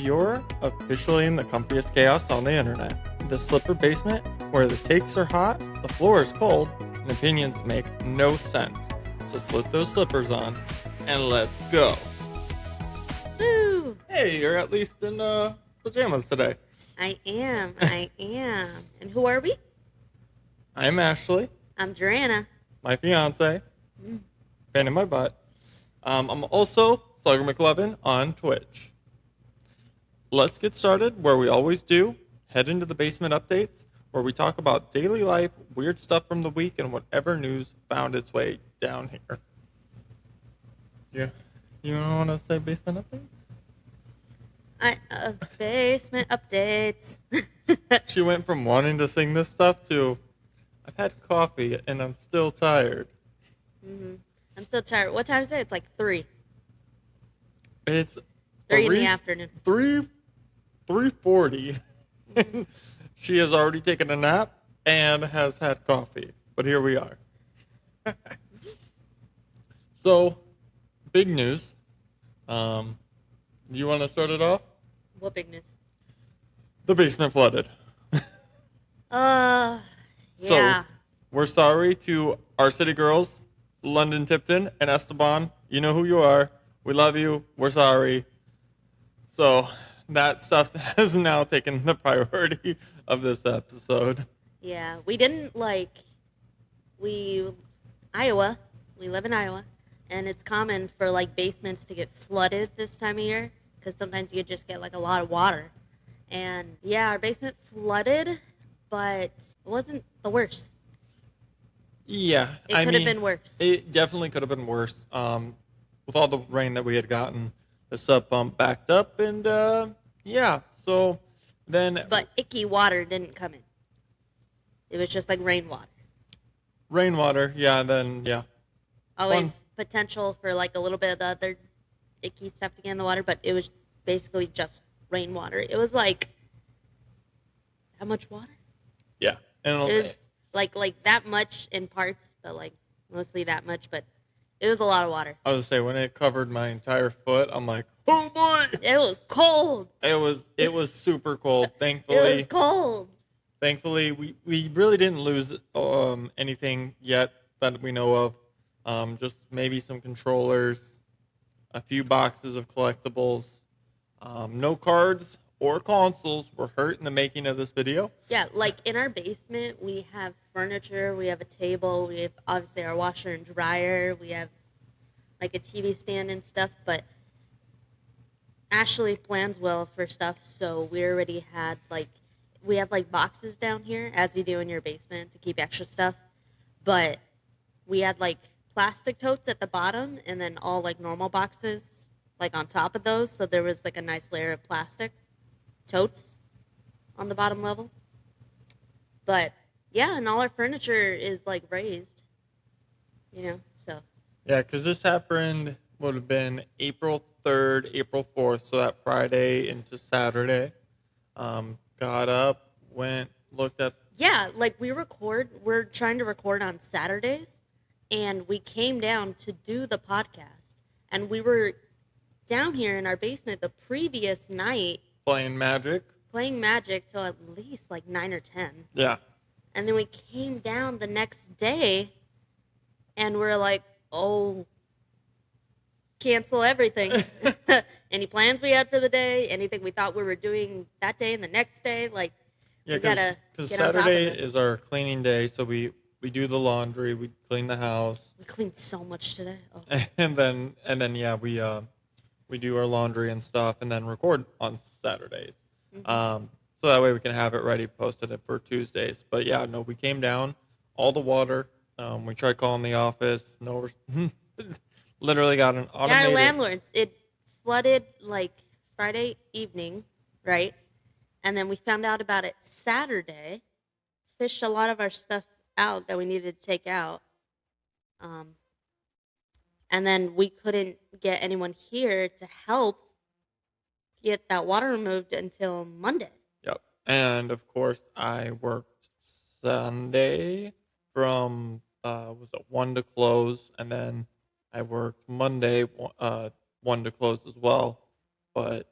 You're officially in the comfiest chaos on the internet. The slipper basement, where the takes are hot, the floor is cold, and opinions make no sense. So slip those slippers on, and let's go. Woo! Hey, you're at least in pajamas today. I am. And who are we? I'm Ashley, I'm Joanna. my fiance, pain in my butt. I'm also Slugger McLovin on Twitch. Let's get started where we always do. Head into the basement updates, where we talk about daily life, weird stuff from the week, and whatever news found its way down here. Yeah, you want to say basement updates? Basement updates. She went from wanting to sing this stuff to, I've had coffee and I'm still tired. I'm still tired. What time is it? It's like 3. It's 3 in the afternoon. 3:40. She has already taken a nap and has had coffee. But here we are. So, big news. You want to start it off? What big news? The basement flooded. Yeah. So, we're sorry to our city girls, London Tipton and Esteban. You know who you are. We love you. We're sorry. So, that stuff has now taken the priority of this episode. Yeah, we didn't Iowa. We live in Iowa, and it's common for like basements to get flooded this time of year because sometimes you just get like a lot of water. And yeah, our basement flooded, but it wasn't the worst. Yeah, It could have been worse. It definitely could have been worse. With all the rain that we had gotten, the sub pump backed up, and yeah. So then, But icky water didn't come in. It was just like rainwater. rainwater. Yeah, then yeah. Always Fun. potential for like a little bit of the other icky stuff to get in the water, but it was basically just rainwater. It was like how much water? Yeah, and It was like that much in parts, but like mostly that much. But it was a lot of water. I was gonna say when it covered my entire foot, I'm like, oh boy! It was cold. It was super cold. It was cold. Thankfully, we really didn't lose anything yet that we know of. Just maybe some controllers, a few boxes of collectibles. No cards or consoles were hurt in the making of this video. Yeah, like in our basement, we have furniture, we have a table, we have obviously our washer and dryer, we have like a TV stand and stuff, but Ashley plans well for stuff, so we already had we have like boxes down here, as you do in your basement to keep extra stuff, but we had like plastic totes at the bottom and then all like normal boxes like on top of those, so there was like a nice layer of plastic totes on the bottom level. But yeah, and all our furniture is like raised, so Yeah, because this happened would have been April 3rd, April 4th, so that Friday into Saturday. Got up, went, looked at. yeah, like we're trying to record on Saturdays, and we came down to do the podcast, and we were down here in our basement the previous night Playing Magic. till at least like 9 or 10. Yeah. And then we came down the next day and we're like, oh, cancel everything. Any plans we had for the day, anything we thought we were doing that day and the next day, like, Yeah, we gotta because get on top of Saturday this. is our cleaning day, so we do the laundry, we clean the house, We cleaned so much today. Oh. and then yeah, we do our laundry and stuff, and then record on Saturdays. So that way we can have it ready, posted it for Tuesdays. But yeah, no, we came down, all the water. We tried calling the office. No, literally got an Yeah, our automated. landlords, it flooded like Friday evening, right? And then we found out about it Saturday, fished a lot of our stuff out that we needed to take out. And then we couldn't get anyone here to help get that water removed until Monday. Yep. And of course, I worked Sunday from was it 1 to close, and then I worked Monday 1 to close as well. But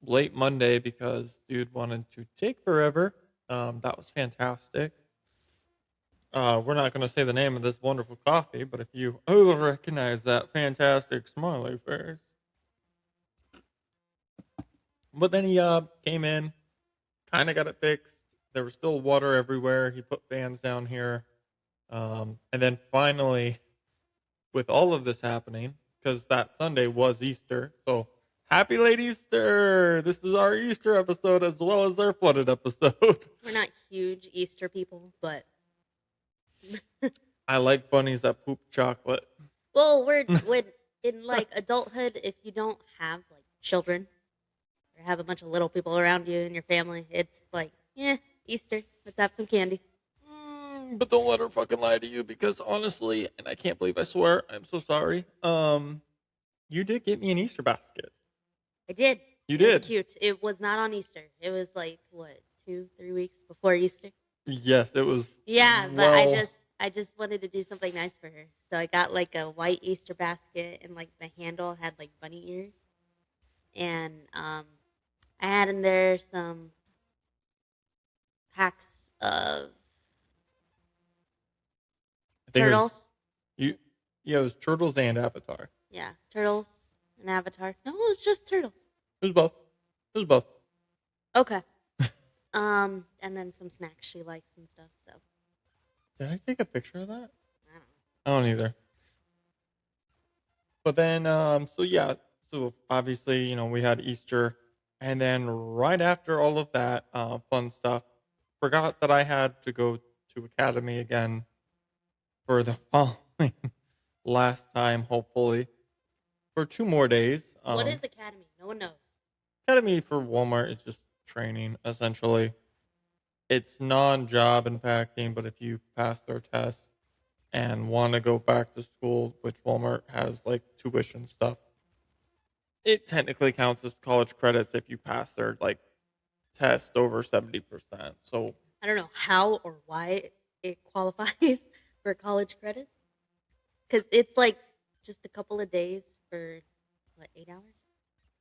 late Monday because dude wanted to take forever. That was fantastic. We're not going to say the name of this wonderful coffee, but if you recognize that fantastic smiley face. But then he came in, kind of got it fixed. There was still water everywhere. He put fans down here. And then finally, with all of this happening, because that Sunday was Easter, so happy late Easter! This is our Easter episode as well as our flooded episode. We're not huge Easter people, but I like bunnies that poop chocolate. well, we're when in like adulthood, if you don't have like children or have a bunch of little people around you in your family, it's like, yeah, Easter. Let's have some candy. But don't let her fucking lie to you because honestly, and I can't believe I swear, I'm so sorry. You did get me an Easter basket. I did. You It was did. cute. It was not on Easter. It was like what, 2-3 weeks before Easter. Yes, it was. Yeah, but Well, I just wanted to do something nice for her. So I got like a white Easter basket and like the handle had like bunny ears. And I had in there some packs of I think it was turtles. you. Yeah, it was turtles and Avatar. Yeah, turtles and Avatar. No, it was just turtles. It was both. It was both. Okay. And then some snacks she likes and stuff. So Did I take a picture of that? I don't know. I don't either. But then, so yeah, so obviously, we had Easter, and then right after all of that fun stuff, forgot that I had to go to Academy again for the following last time, hopefully, for 2 more days. What is Academy? No one knows. Academy for Walmart is just training, essentially. It's non-job impacting, but if you pass their test and want to go back to school, which Walmart has like tuition stuff, it technically counts as college credits if you pass their like test over 70%. So I don't know how or why it qualifies for college credits because it's like just a couple of days for what, 8 hours,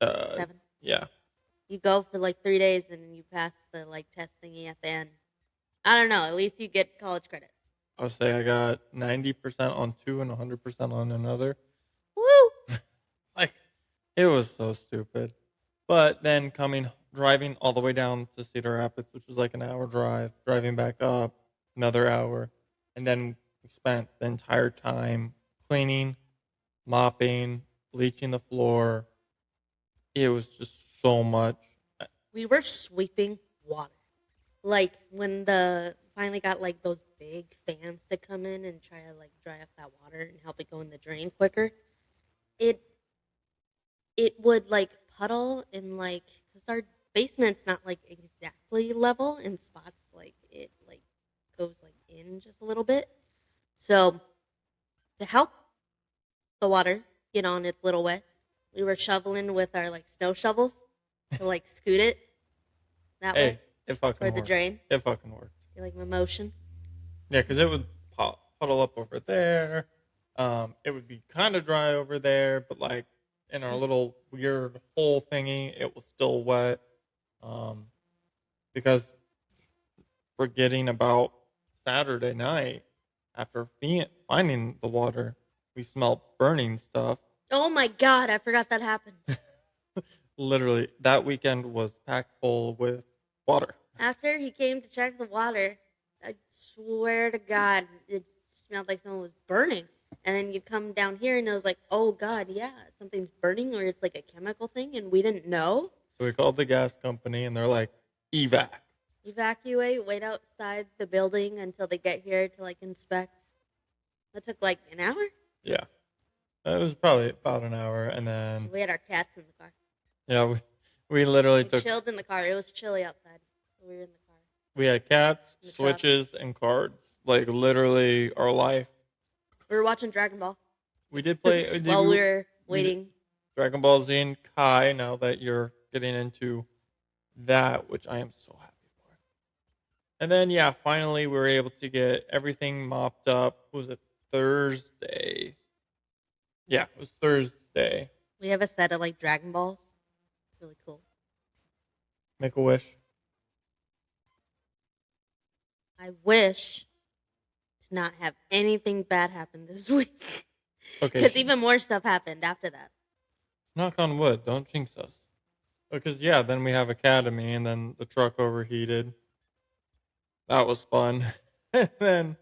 uh 7. yeah, You go for like 3 days and you pass the like test thingy at the end. I don't know. At least you get college credit. I'll say I got 90% on two and 100% on another. Woo! Like it was so stupid. But then driving all the way down to Cedar Rapids, which was like an hour drive, driving back up another hour, and then we spent the entire time cleaning, mopping, bleaching the floor. It was just so much. We were sweeping water. Like when the finally got like those big fans to come in and try to like dry up that water and help it go in the drain quicker. It it would like puddle in like because our basement's not like exactly level in spots like it like goes like in just a little bit. So to help the water get on its little way, we were shoveling with our like snow shovels to like scoot it that Hey, way it fucking toward the worked. drain. It fucking worked. You like my motion? Yeah, because it would puddle up over there. It would be kind of dry over there, but like in our little weird hole thingy, it was still wet. Um, because forgetting about Saturday night after finding the water, we smelled burning stuff. Oh my god, I forgot that happened. Literally, that weekend was packed full with water. After he came to check the water, I swear to God, it smelled like someone was burning. And then you come down here and it was like, oh God, yeah, something's burning or it's like a chemical thing and we didn't know. So we called the gas company and they're like, evac. Evacuate, wait outside the building until they get here to like inspect. That took like an hour. Yeah. It was probably about an hour. And then, We had our cats in the car. yeah, we literally We took, chilled in the car. It was chilly outside. We were in the car. we had cats, In the truck. switches, and cards. Like literally our life. We were watching Dragon Ball We did play while we were we did waiting. Dragon Ball Z and Kai. Now that you're getting into that, which I am so happy for. And then yeah, finally we were able to get everything mopped up. Was it Thursday? Yeah, it was Thursday. We have a set of like Dragon Balls. It's really cool. Make a wish. I wish to not have anything bad happen this week. Okay, Because even more stuff happened after that. knock on wood. Don't jinx us. Because yeah, then we have academy, and then the truck overheated. That was fun. And then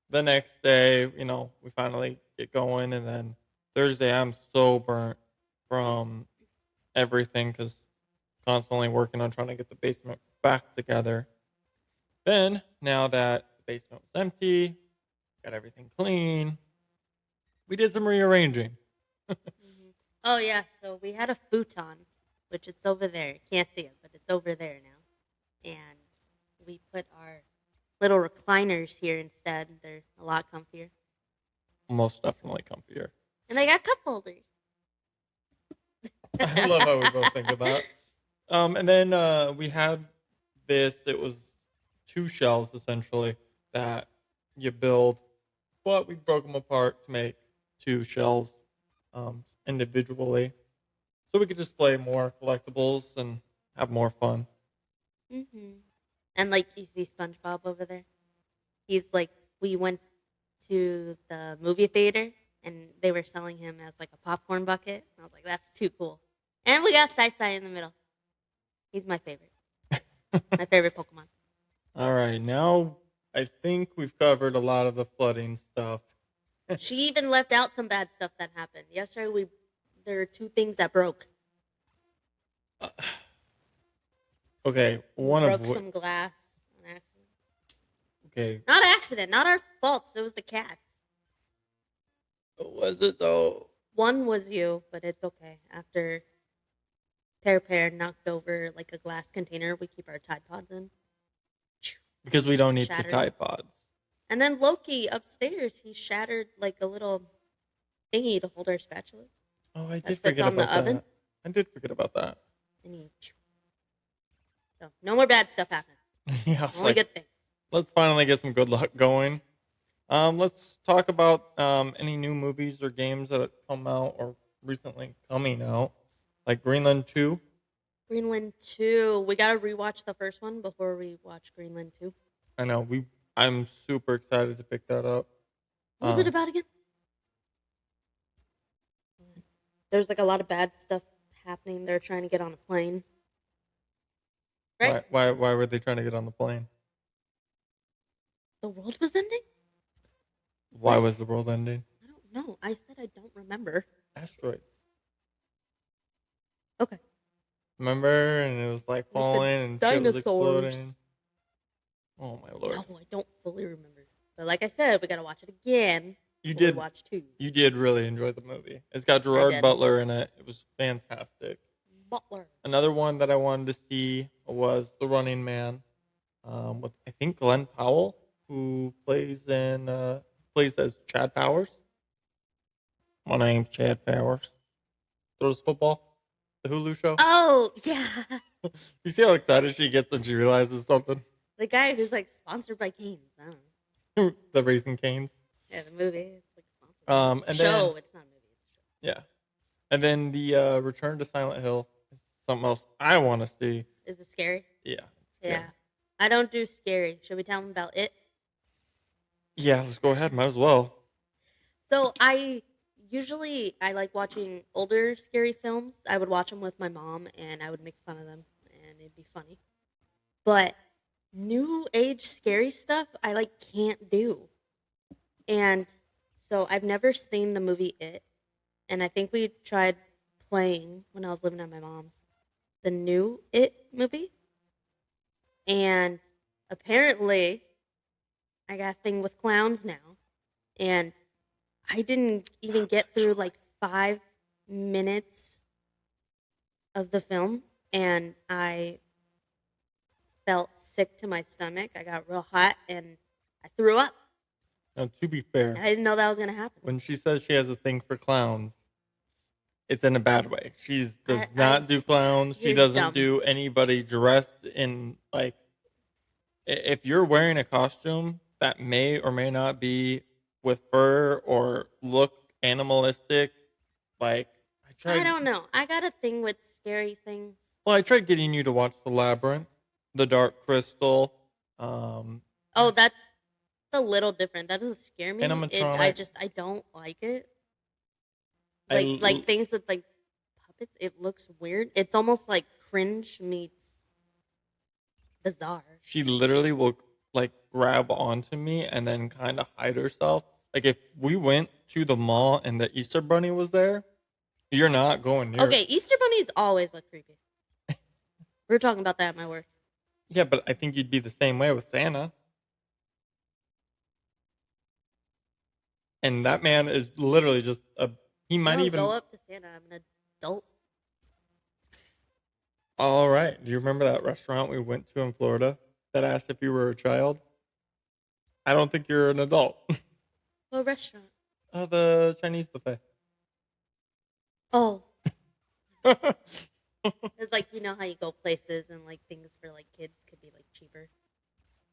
the next day, we finally get going, and then Thursday, I'm so burnt from everything because constantly working on trying to get the basement back together. Then, now that the basement was empty, got everything clean, we did some rearranging. Mhm. Oh, yeah. So we had a futon, which it's over there. Can't see it, but it's over there now. And we put our little recliners here instead. They're a lot comfier. Most definitely comfier. And they got cup holders. I love how we both think of that. And then we had this. It was two shelves essentially that you build, but we broke them apart to make two shelves individually, so we could display more collectibles and have more fun. And like you see SpongeBob over there. He's like, we went to the movie theater and they were selling him as like a popcorn bucket. I was like, that's too cool. And we got Sai Sai in the middle. He's my favorite. My favorite Pokemon. All right, now I think we've covered a lot of the flooding stuff. She even left out some bad stuff that happened. Yesterday there are two things that broke. Okay, We broke some glass on accident. Okay, Not accident, not our faults. It was the cats. was it though? One was you, but it's okay. After Pear knocked over like a glass container we keep our Tide Pods in. Because we don't need the Shattered. Tide Pods. And then Loki upstairs, he shattered like a little thingy to hold our spatulas. Oh, I That did sits forget on the about that. oven. I did forget about that. And so no more bad stuff happened. Yeah, I was Only like, good things. let's finally get some good luck going. Let's talk about any new movies or games that have come out or recently coming out, like Greenland 2. Greenland 2. We gotta rewatch the first one before we watch Greenland 2. I know I'm super excited to pick that up. What was it about again? There's like a lot of bad stuff happening. They're trying to get on a plane. Right? Why were they trying to get on the plane? The world was ending? Why was the world ending? I don't know. I said I don't remember. Asteroids. Okay. Remember? And it was like falling and shit was dinosaurs. exploding. Oh my lord. No, I don't fully remember. But like I said, we gotta watch it again. You before we did watch 2. You did really enjoy the movie. It's got Gerard did. Butler in it. It was fantastic. Butler. Another one that I wanted to see was The Running Man, with I think Glenn Powell, who plays as Chad Powers. My name's Chad Powers. Throws football. The Hulu show. Oh, yeah. You see how excited she gets when she realizes something? The guy who's like sponsored by Canes. I don't know. The Raising Canes. Yeah, the movie. It's like sponsored. And show. then It's not a movie. It's a show. yeah, and then the Return to Silent Hill. Something else I want to see. Is it scary? Yeah. Yeah. I don't do scary. Should we tell them about it? Yeah, let's go ahead. Might as well. So I like watching older scary films. I would watch them with my mom, and I would make fun of them, and it'd be funny. But new age scary stuff, I like can't do. And so I've never seen the movie It, and I think we tried playing when I was living at my mom's the new It movie, and apparently I got a thing with clowns now, and I didn't even get through like 5 minutes of the film, and I felt sick to my stomach. I got real hot, and I threw up. Now, to be fair, I didn't know that was gonna happen. when she says she has a thing for clowns, it's in a bad way. She does not do clowns. She doesn't dumb. do anybody dressed in like. If you're wearing a costume that may or may not be with fur or look animalistic, like I don't know. I got a thing with scary things. Well, I tried getting you to watch The Labyrinth, The Dark Crystal, um, Oh, that's a little different. That doesn't scare me. animatronic. I don't like it. I Like things with like puppets. It looks weird. It's almost like cringe meets bizarre. She literally will like grab onto me and then kind of hide herself. Like if we went to the mall and the Easter Bunny was there, you're not going near. Okay, Easter bunnies always look creepy. We were talking about that at my work. Yeah, but I think you'd be the same way with Santa. And that man is literally just a. He I might don't even. go up to Santa. I'm an adult. All right. Do you remember that restaurant we went to in Florida that asked if you were a child? I don't think you're an adult. What restaurant? Oh, the Chinese buffet. Oh, it's like you know how you go places and like things for like kids could be like cheaper,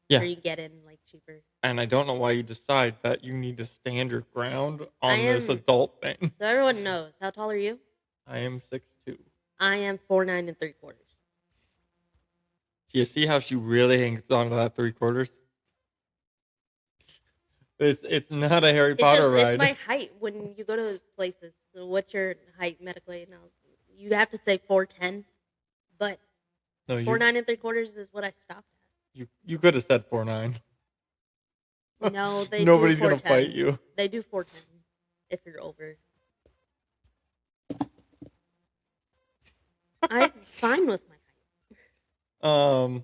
Yeah. or you get in like cheaper. And I don't know why you decide that you need to stand your ground I on this am. adult thing. So everyone knows. How tall are you? I am 6'2". I am 4'9 3/4. Do you see how she really hangs on to that 3/4? It's not a Harry It's Potter just ride. it's my height when you go to places. So what's your height medically? Now you have to say 4'10", but No, 4'9 3/4 is what I stopped you could have said 4'9". at. No, they Nobody's do gonna 4'10". fight you. They do 4'10" if you're over. I'm fine with my height.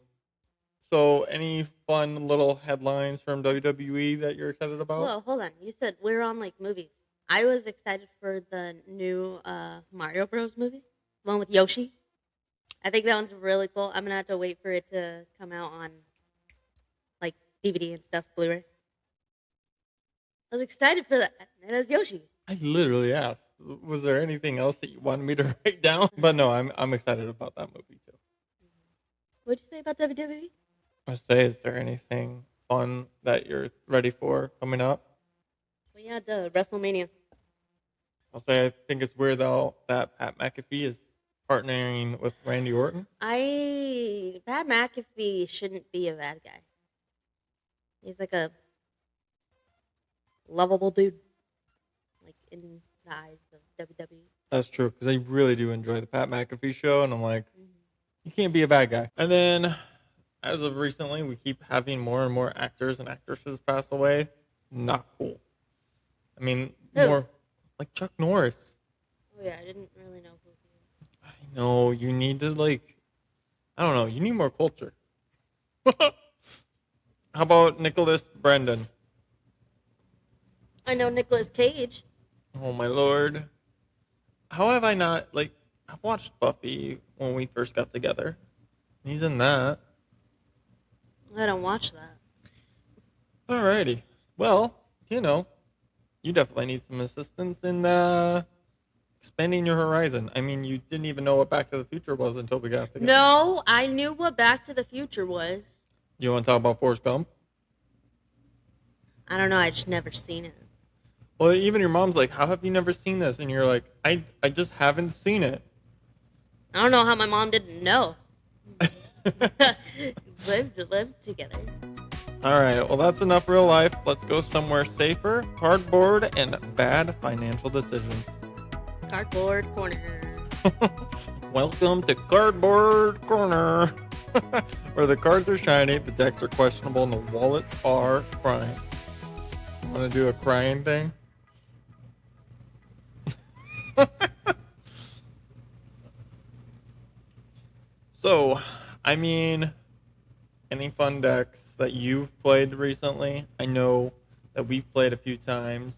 So any fun little headlines from WWE that you're excited about? Whoa, hold on. You said we're on like movies. I was excited for the new Mario Bros. Movie, the one with Yoshi. I think that one's really cool. I'm gonna have to wait for it to come out on like DVD and stuff, Blu-ray. I was excited for that. It has Yoshi. I literally asked, was there anything else that you wanted me to write down? But no, I'm excited about that movie too. What'd you say about WWE? I say, is there anything fun that you're ready for coming up? Well, yeah, WrestleMania. I'll say I think it's weird though that Pat McAfee is partnering with Randy Orton. Pat McAfee shouldn't be a bad guy. He's like a lovable dude, like in the eyes of WWE. That's true because I really do enjoy the Pat McAfee show, and I'm like, you can't be a bad guy. And then, as of recently, we keep having more and more actors and actresses pass away. Not cool. I mean, Who? more like Chuck Norris. Oh yeah, I didn't really know who he was. I know you need to like, I don't know, you need more culture. How about Nicholas Brandon? I know Nicolas Cage. Oh my lord. How have I not like I've watched Buffy when we first got together. He's in that. I don't watch that. Alrighty. Well, you definitely need some assistance in expanding your horizon. I mean, you didn't even know what Back to the Future was until we got together. No, I knew what Back to the Future was. You want to talk about Forrest Gump? I don't know. I just never seen it. Well, even your mom's like, "How have you never seen this?" And you're like, "I just haven't seen it." I don't know how my mom didn't know. lived together. All right, well, that's enough real life. Let's go somewhere safer. Cardboard and bad financial decisions. Cardboard corner. Welcome to Cardboard Corner, where the cards are shiny, the decks are questionable, and the wallets are crying. Want to do a crying thing? So, I mean, any fun decks that you've played recently? I know that we've played a few times.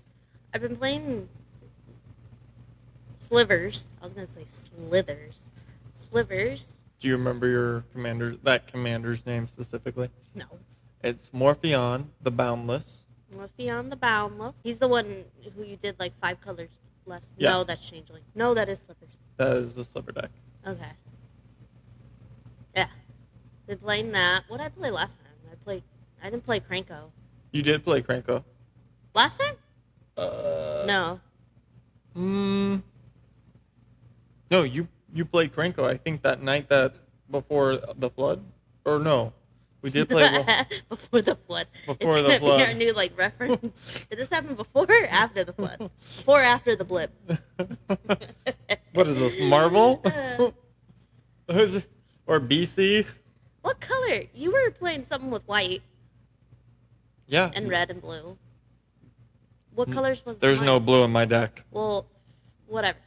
I've been playing Slivers. I was gonna say Slithers. Slivers. Do you remember your commander's name specifically? No. It's Morpheon, the Boundless. Morpheon the Boundless. He's the one who you did like 5 colors less. Yeah. No, that's Changeling. No, that is Slippers. That is the Sliver deck. Okay. Yeah. Been playing that. What did I play last time? I didn't play Cranko. You did play Cranko. Last time? No. No. No, you you played Krenko, I think that night that before the flood, or no, we did play Before the flood. It's before the gonna be our flood. new like reference. Did this happen before or after the flood? Before or after the blip? What is this, Marvel? Uh, Is it- or BC? what color? You were playing something with white Yeah. and red and blue. What colors was There's mine? no blue in my deck. Well, whatever.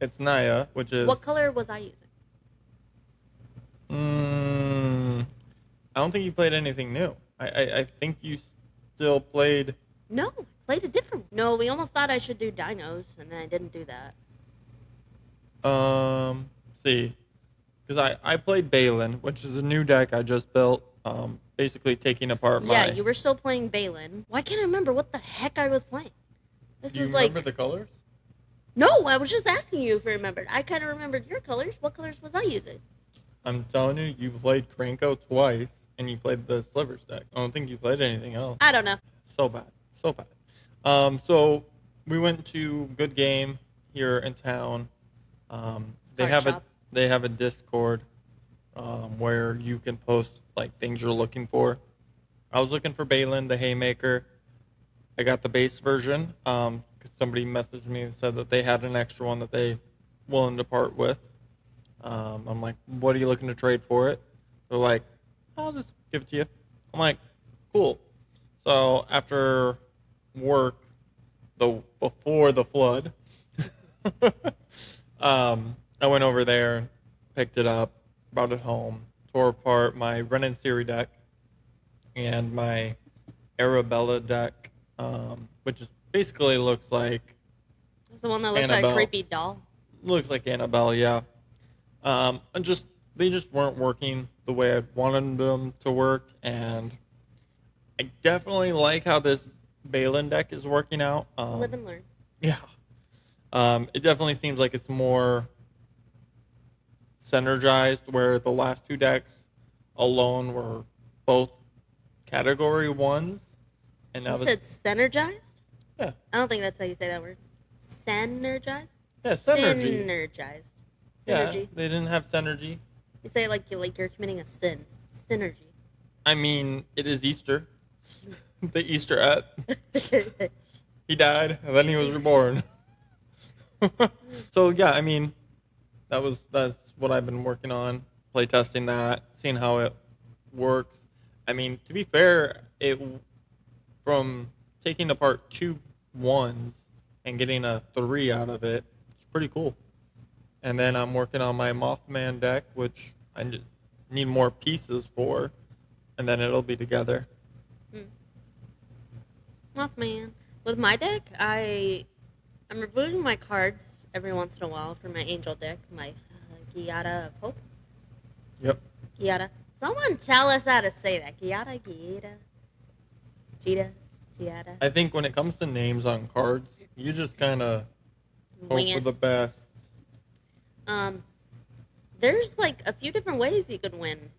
It's Naya, which is. What color was I using? I don't think you played anything new. I think you still played. No, I played a different one. No, we almost thought I should do dinos, and then I didn't do that. See. Because I played Balin, which is a new deck I just built. Basically taking apart Yeah, my. you were still playing Balin. Why can't I remember what the heck I was playing? This Do you was like. remember the colors? No, I was just asking you if you remembered. I kind of remembered your colors. What colors was I using? I'm telling you, you played Krenko twice, and you played the Slivers deck. I don't think you played anything else. I don't know. So bad. So bad. So we went to Good Game here in town. They Card have shop. they have a Discord where you can post like things you're looking for. I was looking for Balin, the Haymaker. I got the base version because somebody messaged me and said that they had an extra one that they willing to part with. I'm like, what are you looking to trade for it? They're like, I'll just give it to you. I'm like, cool. So after work, before the flood, I went over there, picked it up, brought it home, tore apart my Renin Siri deck and my Arabella deck, which is basically looks like It's the one that looks like Annabelle. a creepy doll. Looks like Annabelle, yeah. And they just weren't working the way I wanted them to work, and I definitely like how this Balin deck is working out. Live and learn. Yeah. It definitely seems like it's more synergized, where the last two decks alone were both category ones, and now You this, said synergized? yeah, I don't think that's how you say that word. Synergized? yeah, synergy. Synergized. Yeah, Synergy. they didn't have synergy. You say it like you're committing a sin. Synergy. I mean, it is Easter. The Easter at. He died, and then he was reborn. So yeah, I mean, that's what I've been working on, playtesting that, seeing how it works. I mean, to be fair, it from taking apart two ones and getting a 3 out of it, it's pretty cool. And then I'm working on my Mothman deck, which I need more pieces for, and then it'll be together. Mothman. With my deck, I'm reviewing my cards every once in a while for my angel deck, my Giada of Hope. Yep. Giada. Someone tell us how to say that. Giada, Giada. I think when it comes to names on cards, you just kind of Wing hope for it. the best. There's like a few different ways you could win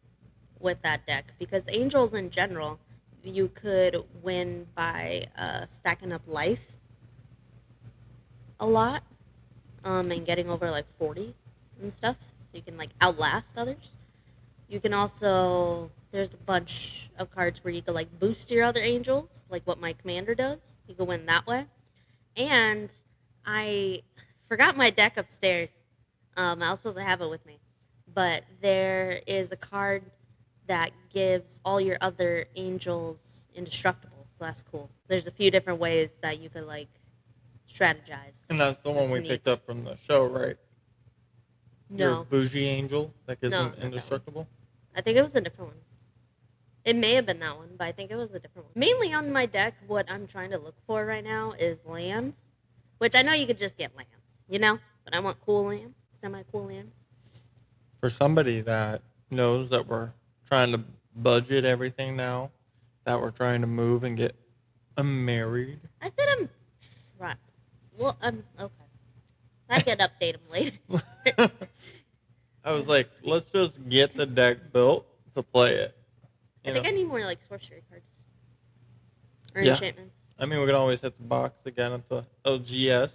with that deck, because angels in general, you could win by stacking up life a lot, and getting over like 40 and stuff, so you can like outlast others. You can also, there's a bunch of cards where you could like boost your other angels, like what my commander does. You can win that way. And I forgot my deck upstairs. I was supposed to have it with me, but there is a card that gives all your other angels indestructible. So that's cool. There's a few different ways that you could like strategize. And that's the one That's we neat. picked up from the show, right? Your No, bougie angel that gives No, him not that one. indestructible. I think it was a different one. It may have been that one, but I think it was a different one. Mainly on my deck, what I'm trying to look for right now is lands, which I know you could just get lands, you know? But I want cool lands, semi-cool lands. For somebody that knows that we're trying to budget everything now, that we're trying to move and get married. I said I'm right. Well, okay. I could update them later. I was like, let's just get the deck built to play it. I think I need more like sorcery cards or Yeah. enchantments. I mean, we can always hit the box again at the LGS.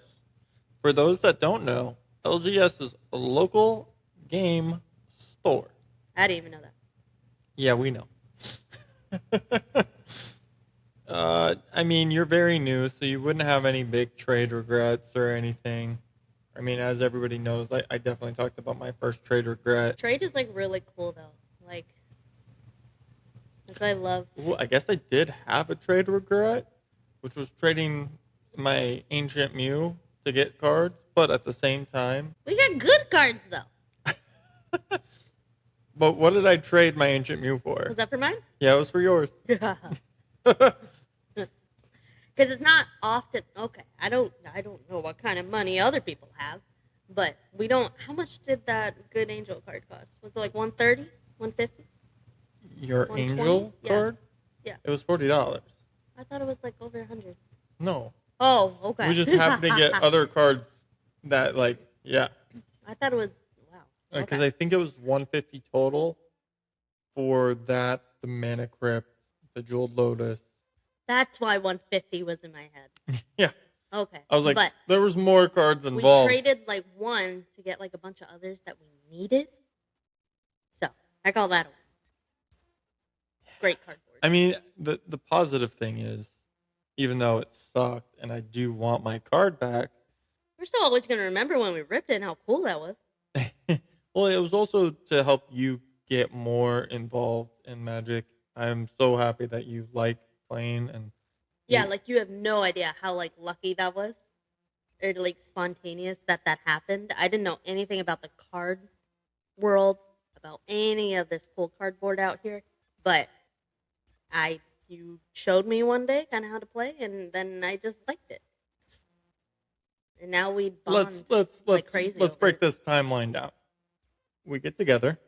For those that don't know, LGS is a local game store. I didn't even know that. Yeah, we know. I mean, you're very new, so you wouldn't have any big trade regrets or anything. I mean, as everybody knows, I definitely talked about my first trade regret. Trade is like really cool though. Like, that's what I love. Ooh, I guess I did have a trade regret, which was trading my Ancient Mew to get cards, but at the same time. We got good cards though. But what did I trade my Ancient Mew for? Was that for mine? Yeah, it was for yours. Because it's not often. Okay, I don't know what kind of money other people have, but we don't. How much did that good angel card cost? Was it like 130, 150? Your 120? Angel Yeah. card? Yeah. It was $40. I thought it was like over 100. No. Oh, okay. We just happened to get other cards that, like, yeah. I thought it was wow. Because Okay. I think it was 150 total for that, the Mana Crypt, the Jeweled Lotus. That's why 150 was in my head. Yeah. Okay. I was like, but there was more cards we involved. traded like one to get like a bunch of others that we needed. So I call that a win. Great cardboard. I mean, the positive thing is, even though it sucked and I do want my card back, We're still always going to remember when we ripped it and how cool that was. well, it was also to help you get more involved in Magic. I'm so happy that you like playing and Yeah, like you have no idea how like lucky that was, or like spontaneous that happened. I didn't know anything about the card world, about any of this cool cardboard out here, but you showed me one day kind of how to play, and then I just liked it, and now we bond like crazy. let's over break it. this timeline down. We get together.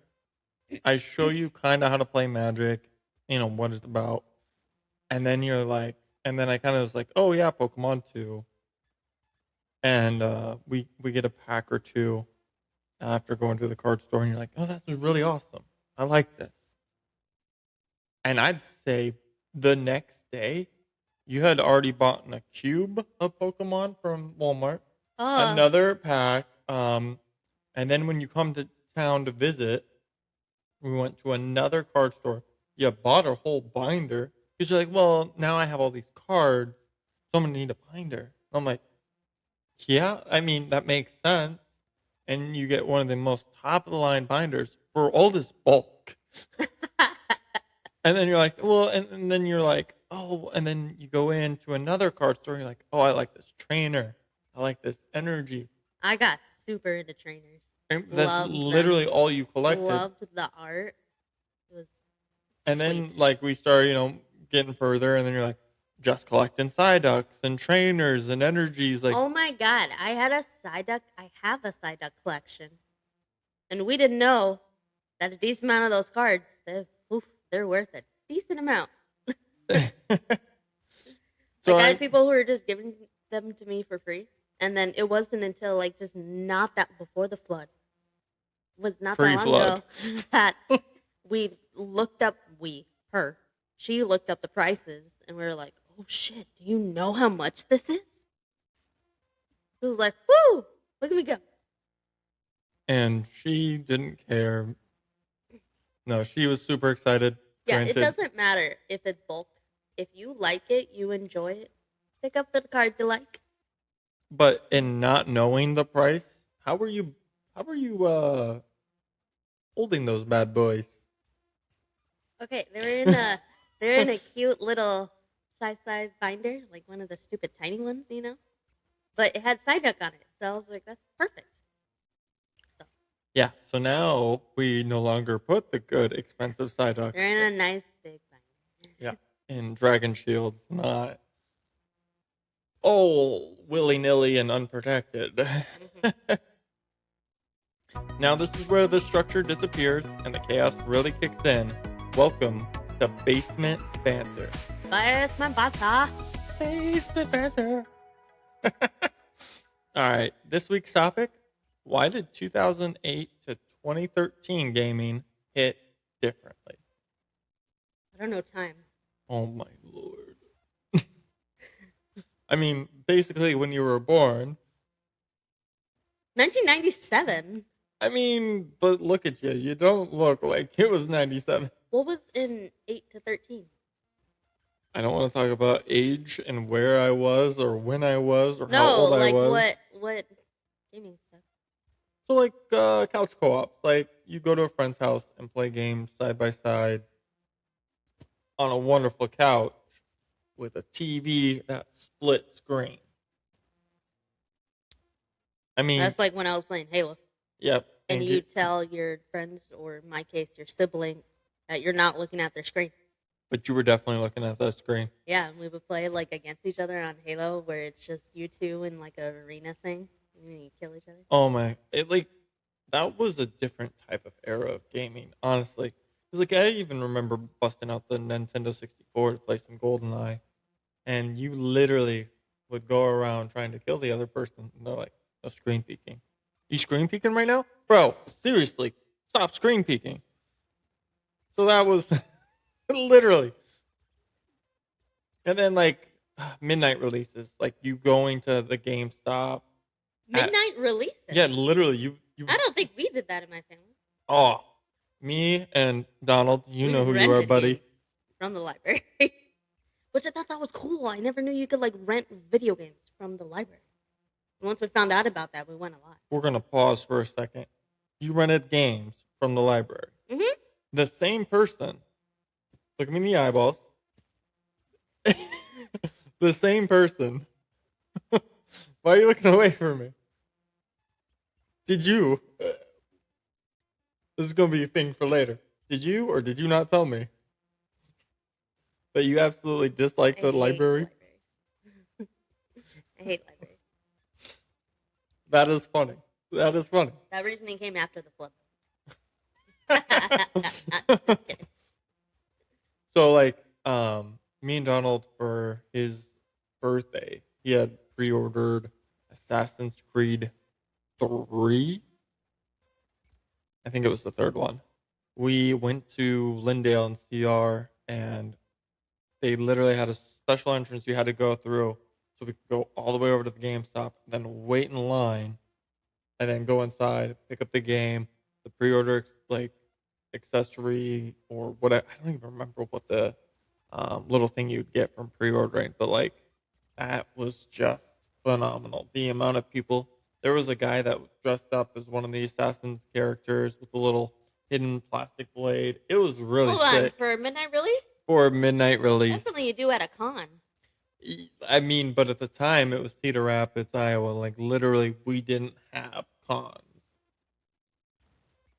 I show you kind of how to play Magic, what it's about, and then you're like, and then I kind of was like, oh yeah, Pokemon 2, and we get a pack or two after going to the card store, and you're like, oh, that's really awesome. I like this. And I'd say the next day, you had already bought a cube of Pokemon from Walmart, another pack, and then when you come to town to visit, we went to another card store. You bought a whole binder because you're like, well, now I have all these cards, so I'm gonna need a binder. I'm like, yeah, I mean that makes sense. And you get one of the most top of the line binders for all this bulk. And then you're like, well, and then you're like, oh, and then you go into another card store. And you're like, oh, I like this trainer. I like this energy. I got super into trainers. And that's Loved literally them. all you collected. Loved the art. It was And sweet. then like we start, getting further, and then you're like, just collecting Psyducks and trainers and energies. Like, oh my god, I had a Psyduck. I have a Psyduck collection, and we didn't know that a decent amount of those cards, they're worth a decent amount. So I had people who were just giving them to me for free, and then it wasn't until like just not that before the flood, was not that long ago that we looked up. She looked up the prices, and we were like, "Oh shit! Do you know how much this is?" It was like, "Woo! Look at me go!" And she didn't care. No, she was super excited. Yeah, Granted, it doesn't matter if it's bulk. If you like it, you enjoy it. Pick up the cards you like. But in not knowing the price, how were you holding those bad boys? Okay, they're in a cute little size binder, like one of the stupid tiny ones, But it had Psyduck on it, so I was like, that's perfect. So, Yeah, so now we no longer put the good, expensive Psyducks. they're in a nice big binder. Yeah, in Dragon Shields, not willy-nilly and unprotected. Now this is where the structure disappears and the chaos really kicks in. Welcome to Basement Banter. Basement Banter. Basement Banter. All right, this week's topic: why did 2008 to 2013 gaming hit differently? I don't know time. Oh my lord. I mean, basically when you were born. 1997. I mean, but look at you. You don't look like it was 97. What was in 8 to 13? I don't want to talk about age and where I was or when I was or how No, old I like was. what gaming stuff? So like couch co-ops, like you go to a friend's house and play games side by side on a wonderful couch with a TV that split screen. I mean, That's like when I was playing Halo. yep. And you tell your friends, or in my case, your sibling, that you're not looking at their screen. But you were definitely looking at the screen. Yeah, and we would play like against each other on Halo, where it's just you two in like an arena thing, and you kill each other. Oh my! It like that was a different type of era of gaming, honestly. Cause like I even remember busting out the Nintendo 64 to play some GoldenEye, and you literally would go around trying to kill the other person. And they're like, "No screen peeking. You screen peeking right now, bro? Seriously, stop screen peeking." So that was literally. And then like midnight releases, like you going to the GameStop. Midnight releases. Yeah, literally you. I don't think we did that in my family. Oh, me and Donald, you We know who you are, rented buddy. games from the library, which I thought that was cool. I never knew you could like rent video games from the library. And once we found out about that, we went a lot. We're gonna pause for a second. You rented games from the library. Mm-hmm. The same person. Look me in the eyeballs. The same person. Why are you looking away from me? Did you? This is gonna be a thing for later. Did you or did you not tell me that you absolutely dislike the library? I hate libraries. That is funny. That is funny. That reasoning came after the flood. Just kidding. So like, me and Donald for his birthday, he had pre-ordered Assassin's Creed 3. I think it was the third one. We went to Lindale and CR, and they literally had a special entrance you had to go through, so we could go all the way over to the GameStop, then wait in line, and then go inside, pick up the game, the pre-order like accessory or what I don't even remember what the little thing you'd get from pre-ordering, but like that was just phenomenal. The amount of people. There was a guy that was dressed up as one of the Assassin's characters with a little hidden plastic blade. It was really Hold on, sick. for a midnight release? For a midnight release. That's something you do at a con. I mean, but at the time it was Cedar Rapids, Iowa. Like literally, we didn't have cons.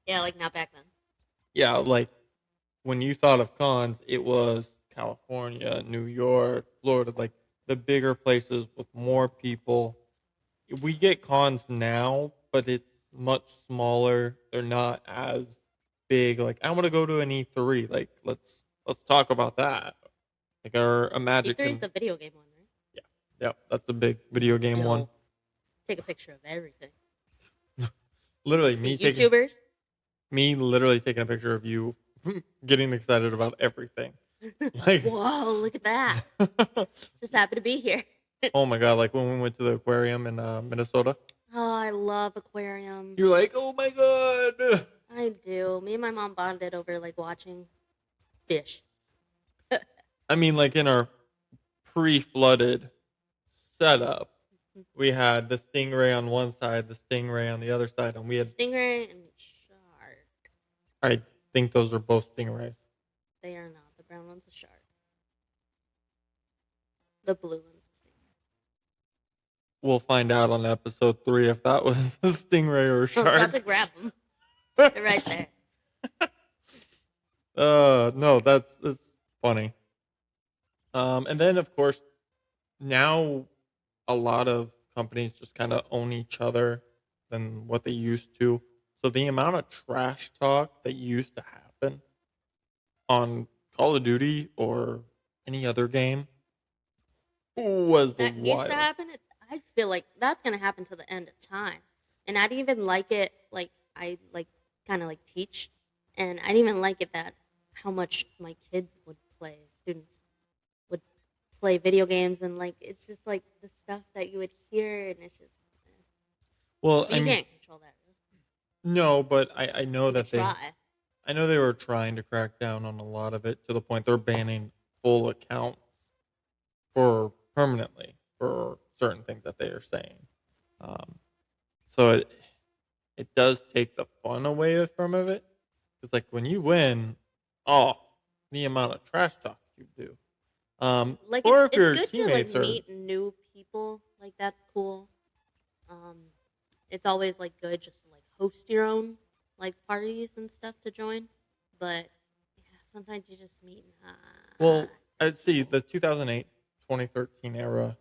Yeah, like not back then. Yeah, like when you thought of cons, it was California, New York, Florida, like the bigger places with more people. We get cons now, but it's much smaller. They're not as big. Like I want to go to an E3. Like let's talk about that. Like our a Magic. E3 is the video game one, right? Yeah, that's a big video game Dope. one. Take a picture of everything. Literally, See, YouTubers. Me literally taking a picture of you getting excited about everything. Like, whoa, look at that! Just happy to be here. Oh my god! Like when we went to the aquarium in Minnesota. Oh, I love aquariums. You're like, oh my god. I do. Me and my mom bonded over like watching fish. I mean, like in our pre-flooded setup, we had the stingray on one side, the stingray on the other side, and we had stingray and shark. I think those are both stingrays. They are not. The brown one's a shark. The blue one's a stingray. We'll find out on episode 3 if that was a stingray or a shark. I'm about to grab them. They're right there. No, that's funny. And then of course, now a lot of companies just kind of own each other than what they used to. So the amount of trash talk that used to happen on Call of Duty or any other game was that wild. used to happen. I feel like that's gonna happen to the end of time, and I'd even like it. Like I like kind of like teach, and I'd even like it that how much my kids would play, students would play video games, and like it's just like the stuff that you would hear, and it's just. Well, You can't control that. No, but I know You could that try. I know they were trying to crack down on a lot of it to the point they're banning full accounts for permanently for certain things that they are saying. Um, so it does take the fun away from it. It's like when you win, oh, the amount of trash talk you do. Like Or if it's your good to like teammates are, meet new people. Like that's cool. Um, it's always like good just to like host your own like parties and stuff to join. But yeah, sometimes you just meet. well, I'd see the 2008, 2013 era.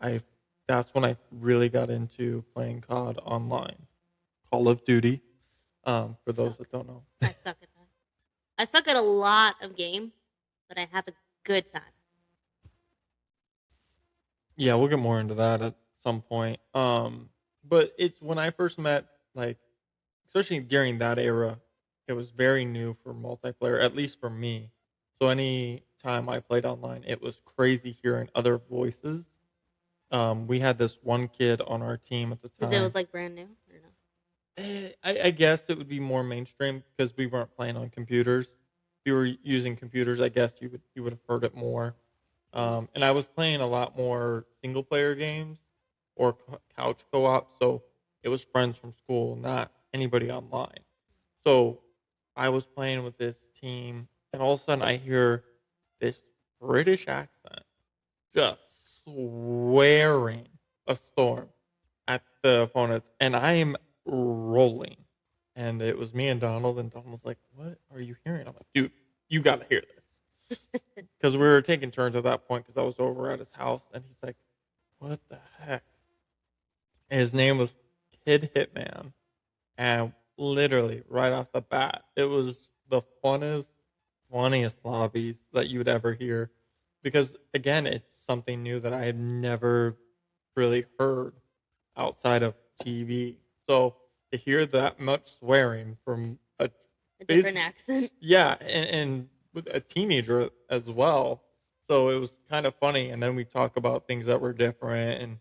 I That's when I really got into playing COD online, Call of Duty. For those Suck. that don't know. I suck at that. I suck at a lot of games, but I have a good time. Yeah, we'll get more into that at some point. But it's when I first met, like, especially during that era, it was very new for multiplayer, at least for me. So any time I played online, it was crazy hearing other voices. We had this one kid on our team at the Because it was time. like brand new, or no? I guess it would be more mainstream because we weren't playing on computers. If you were using computers, I guess you would have heard it more. Mm. And I was playing a lot more single player games or couch co-op, so it was friends from school, not anybody online. So I was playing with this team, and all of a sudden I hear this British accent just swearing a storm at the opponents, and I am rolling. And it was me and Donald, and Donald was like, "What are you hearing?" I'm like, "Dude, you got to hear this," because we were taking turns at that point because I was over at his house, and he's like, "What the heck?" And his name was Kid Hitman, and literally right off the bat, it was the funniest lobbies that you would ever hear, because again, it's something new that I had never really heard outside of TV. So to hear that much swearing from a A different basic, accent. yeah, and with a teenager as well. So it was kind of funny. And then we talk about things that were different, and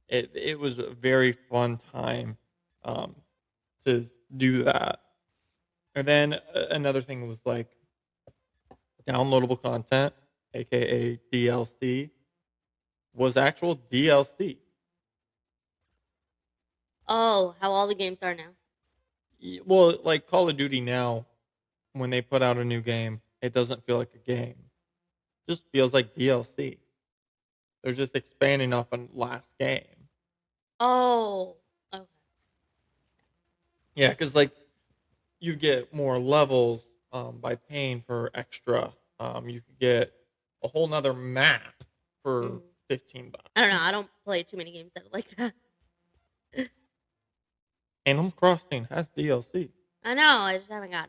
it was a very fun time um, to do that. And then another thing was like downloadable content, aka DLC, was actual DLC. Oh, how all the games are now. Well, like Call of Duty now, when they put out a new game, it doesn't feel like a game. It just feels like DLC. They're just expanding off a last game. Oh, okay. Yeah, because like you get more levels by paying for extra. You could get a whole nother map for Mm. $15. I don't know. I don't play too many games that are like that. Animal Crossing has DLC. I know. I just haven't gotten.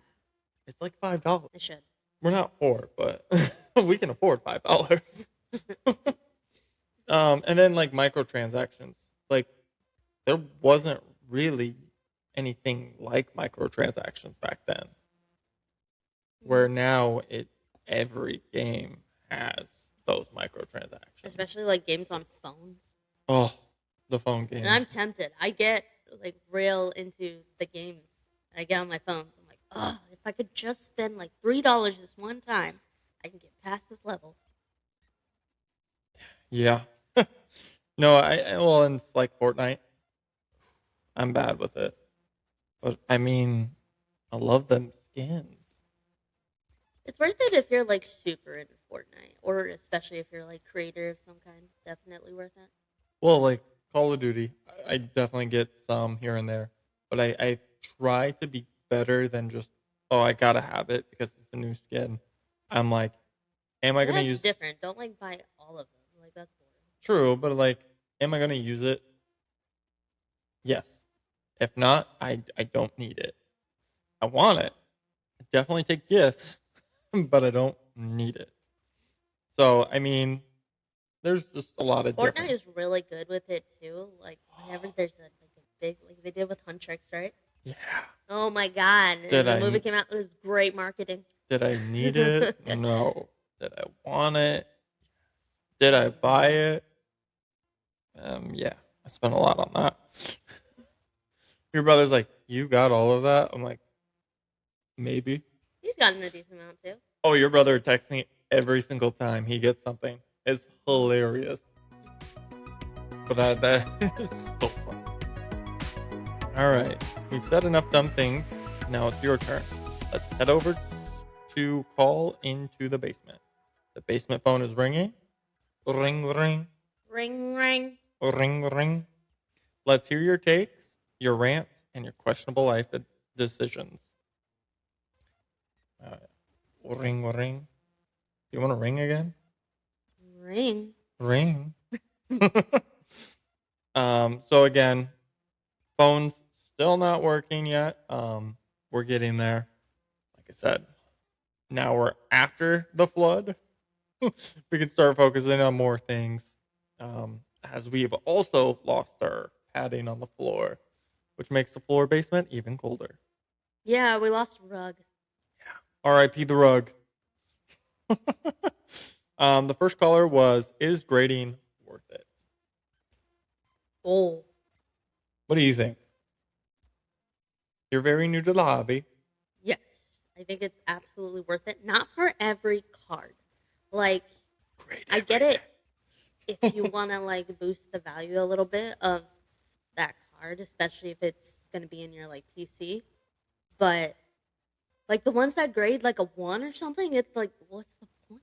It's like $5. I should. We're not poor, but we can afford $5. And then like microtransactions, like there wasn't really anything like microtransactions back then. Where Mm. now every game has those microtransactions. Especially like games on phones. Oh, the phone And I'm games. tempted. I get like real into the games. I get on my phone. So I'm like, oh, if I could just spend like $3 this one time, I can get past this level. Yeah. No, well, and it's like Fortnite. I'm bad with it, but I mean, I love them skins. It's worth it if you're like super into Fortnite, or especially if you're like creator of some kind. Definitely worth it. Well, like Call of Duty, I definitely get some here and there, but I try to be better than just, oh, I gotta have it because it's a new skin. I'm like, am I gonna That's use different. Don't like buy all of them. Like that's boring. true, but like, am I gonna use it? Yes. If not, I don't need it. I want it. I definitely take gifts, but I don't need it. So I mean, there's just a lot of Fortnite different. is really good with it too. Like whenever there's a big like they did with Huntrix, right? Yeah. Oh my god! Did And the movie I came out. It was great marketing. did I need it? No. Did I want it? Did I buy it? Yeah. I spent a lot on that. Your brother's like, you got all of that? I'm like, maybe. He's gotten a decent amount too. Oh, your brother texts me every single time he gets something. It's hilarious. But that is so fun. All right, we've said enough dumb things. Now it's your turn. Let's head over to call into the basement. The basement phone is ringing. Ring, ring, Ring, ring. ring, ring. Let's hear your takes, your rants, and your questionable life decisions. Uh, ring, ring. You want to ring again? Ring. Ring. So again, phone's still not working yet. We're getting there. Like I said, now we're after the flood. We can start focusing on more things. As we've also lost our padding on the floor, which makes the floor basement even colder. Yeah, we lost a rug. R.I.P. the rug. The first caller was, is grading worth it? Oh. What do you think? You're very new to the hobby. Yes. I think it's absolutely worth it. Not for every card. Like, Grade I get it if you want to, like, boost the value a little bit of that card, especially if it's going to be in your, like, PC. But, like, the ones that grade, like, a 1 or something, it's like, what's the point?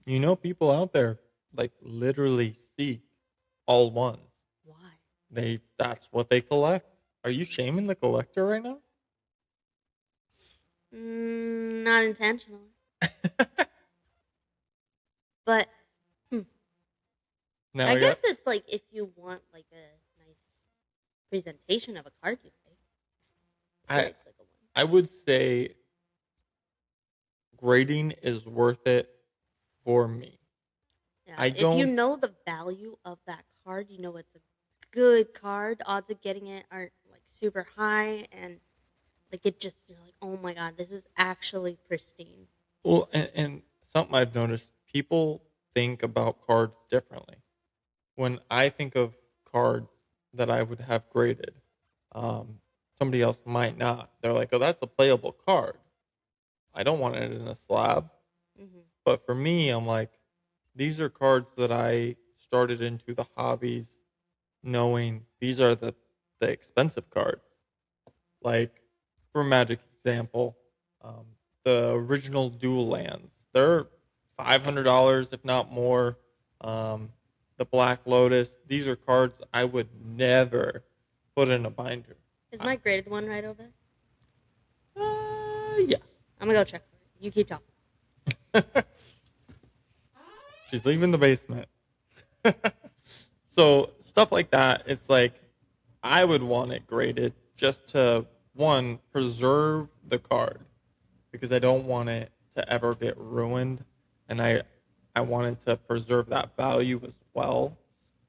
You know, people out there, like, literally seek all ones. Why? That's what they collect. Are you shaming the collector right now? Not intentionally. But Now I we guess got, it's like if you want like a nice presentation of a card you play. It's like a 1. I would say grading is worth it for me. Yeah, I if you don't. know the value of that card, you know it's a good card. Odds of getting it aren't like super high, and like it just you're like, oh my god, this is actually pristine. Well, and something I've noticed, people think about cards differently. When I think of cards that I would have graded, um, somebody else might not. They're like, oh, that's a playable card. I don't want it in a slab. Hmm. But for me, I'm like, these are cards that I started into the hobbies knowing these are the expensive cards. Like, for Magic example, um, the original dual lands, they're $500 if not more. Um, the Black Lotus, these are cards I would never put in a binder. Is my graded one right over there? Yeah. I'm gonna go check for it. You keep talking. She's leaving the basement. So stuff like that, it's like I would want it graded just to one preserve the card because I don't want it to ever get ruined, and I wanted to preserve that value as well.